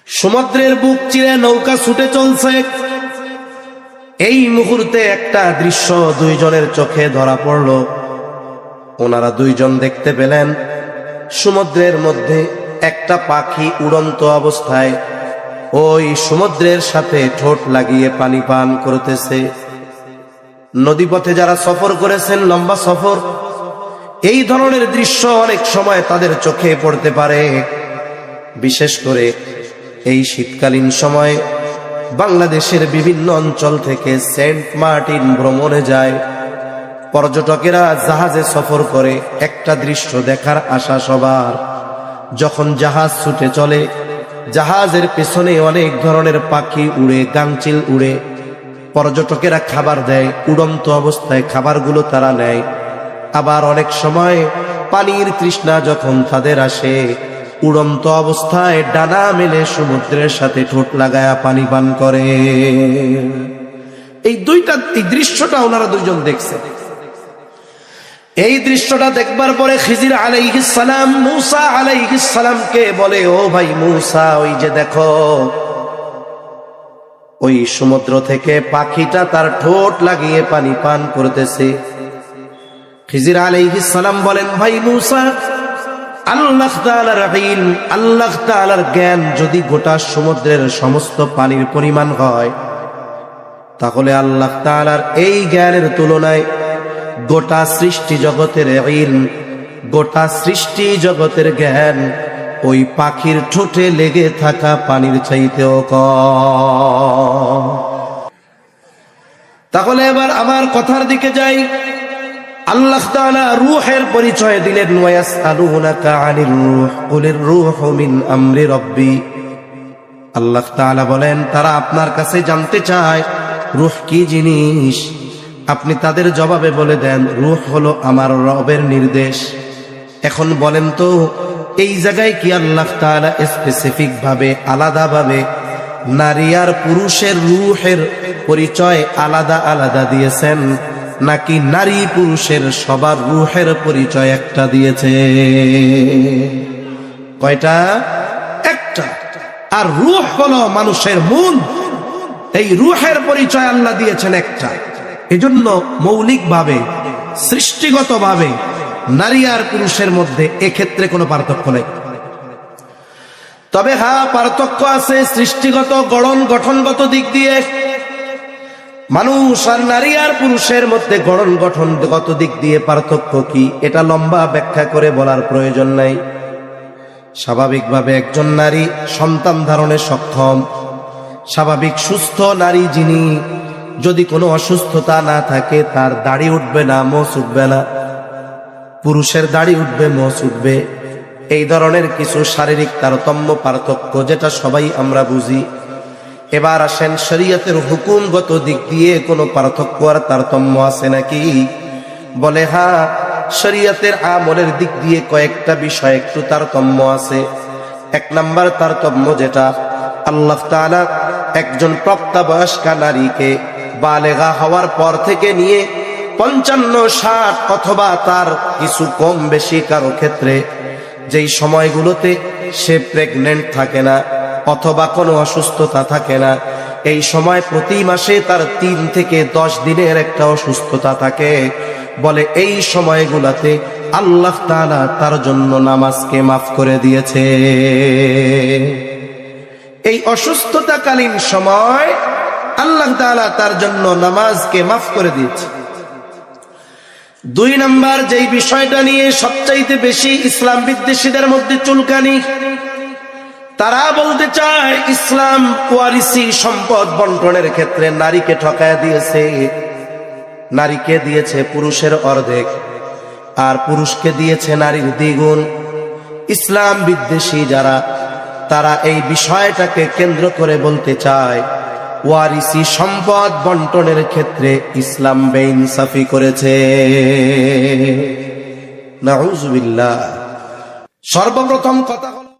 সমুদ্রের বুক চিরে নৌকা ছুটে চলছে। এই মুহূর্তে একটা দৃশ্য দুইজনের চোখে ধরা পড়ল। ওনারা দুইজন দেখতে পেলেন সমুদ্রের মধ্যে একটা পাখি উড়ন্ত অবস্থায় ওই সমুদ্রের সাথে ঠোঁট লাগিয়ে পানি পান করতেছে। নদীপথে যারা সফর করেছেন, লম্বা সফর, এই ধরনের দৃশ্য অনেক সময় তাদের চোখে পড়তে পারে। বিশেষ করে এই শীতকালীন সময় বাংলাদেশের বিভিন্ন অঞ্চল থেকে সেন্ট মার্টিন ভ্রমণে যায় পর্যটকেরা, জাহাজে সফর করে। একটা দৃশ্য দেখার আশা সবার। যখন জাহাজ ছুটে চলে, জাহাজের পেছনে অনেক ধরনের পাখি উড়ে, গাংচিল উড়ে। পর্যটকেরা খাবার দেয়, উড়ন্ত অবস্থায় খাবারগুলো তারা নেয়। আবার অনেক সময় পানির তৃষ্ণা যখন তাদের আসে, উড়ন্ত অবস্থায় ডানা মেলে সমুদ্রের সাথে ঠোঁট লাগায়া পানি পান করে। এই দৃশ্যটা ওনারা দুইজন দেখছে। এই দৃশ্যটা দেখবার পরে খিজির আলাইহিস সালাম মূসা আলাইহিস সালামকে বলে, ও ভাই মূসা, ওই যে দেখো, ওই সমুদ্র থেকে পাখিটা তার ঠোঁট লাগিয়ে পানি পান করতেছে। খিজির আলাইহিস সালাম বলেন, ভাই মূসা, আল্লাহ তাআলার ইলম, আল্লাহ তাআলার জ্ঞান যদি গোটা সমুদ্রের সমস্ত পানির পরিমাণ হয়, তাহলে আল্লাহ তাআলার এই জ্ঞানের তুলনায় গোটা সৃষ্টি জগতের ইলম, গোটা সৃষ্টি জগতের জ্ঞান ওই পাখির ঠোঁটে লেগে থাকা পানির চাইতেও কম। তাহলে এবার আমার কথার দিকে যাই। আল্লাহ তাআলা রূহের পরিচয় দিলেন, ওয়ায়াসআলুনাকা আনির রূহ কুলির রূহু মিন আমরি রাব্বি। আল্লাহ তাআলা বলেন, তারা আপনার কাছে জানতে চায় রূহ কি জিনিস। আপনি তাদের জবাবে বলে দেন, রূহ হলো আমার রবের নির্দেশ। এখন বলেন তো, এই জায়গায় কি আল্লাহ তাআলা স্পেসিফিক ভাবে, আলাদাভাবে নারী আর পুরুষের রূহের পরিচয় আলাদা আলাদা দিয়েছেন, নাকি নারী পুরুষের সবার রূহের পরিচয় একটা দিয়েছে? কয়টা? একটা। আর রূহ হলো মানুষের মূল। এই রূহের পরিচয় আল্লাহ দিয়েছেন একটা। এজন্য মৌলিকভাবে, সৃষ্টিগতভাবে নারী আর পুরুষের মধ্যে এক্ষেত্রে কোনো পার্থক্য নেই। তবে হ্যাঁ, পার্থক্য আছে সৃষ্টিগত, গঠনগত দিক দিয়ে। মানুষ আর নারী আর পুরুষের মধ্যে গঠনগত দিক দিয়ে পার্থক্য কি, এটা লম্বা ব্যাখ্যা করে বলার প্রয়োজন নাই। স্বাভাবিকভাবে একজন নারী সন্তান ধারণে সক্ষম, স্বাভাবিক সুস্থ নারী যিনি, যদি কোনো অসুস্থতা না থাকে, তার দাড়ি উঠবে না, মোচ উঠবে না। পুরুষের দাড়ি উঠবে, মোচ উঠবে। এই ধরনের কিছু শারীরিক তারতম্য, পার্থক্য, যেটা সবাই আমরা বুঝি। এবার আসেন, শরীয়তের হুকুমগত দিক দিয়ে কোনো পার্থক্য আর তারতম্য আছে নাকি? বলে হ্যাঁ, শরীয়তের আমলের দিক দিয়ে কয়েকটা বিষয় একটু তারতম্য আছে। এক নাম্বার তারতম্য যেটা, আল্লাহ তাআলা একজন প্রাপ্তবয়স্কা নারীকে বালেগা হওয়ার পর থেকে নিয়ে 55-60 অথবা তার কিছু কম বেশি কারো ক্ষেত্রে যেই সময়গুলোতে সে প্রেগনেন্ট থাকে না অথবা কোনো অসুস্থতা থাকে না, এই সময় প্রতি মাসে তার 3 থেকে 10 দিনের একটা অসুস্থতা থাকে। বলে এই সময়গুলোতে আল্লাহ তাআলা তার জন্য নামাজকে মাফ করে দিয়েছে। এই অসুস্থতাকালীন সময় আল্লাহ তাআলা তার জন্য নামাজকে মাফ করে দিয়েছে। 2 নাম্বার যেই বিষয়টা নিয়ে সবচাইতে বেশি ইসলাম বিদ্বেষীদের মধ্যে চুলকানি, তারা বলতে চায় ইসলাম ওয়ারিসি সম্পদ বন্টনের ক্ষেত্রে নারীকে ঠকায়া দিয়েছে। নারীকে দিয়েছে পুরুষের অর্ধেক, আর পুরুষকে দিয়েছে নারীর দ্বিগুণ। ইসলাম বিদ্বেষী যারা, তারা এই বিষয়টাকে কেন্দ্র করে বলতে চায় ওয়ারিসি সম্পদ বন্টনের ক্ষেত্রে ইসলাম বেইনসাফি করেছে। নাউযুবিল্লাহ। সর্বপ্রথম কথা হলো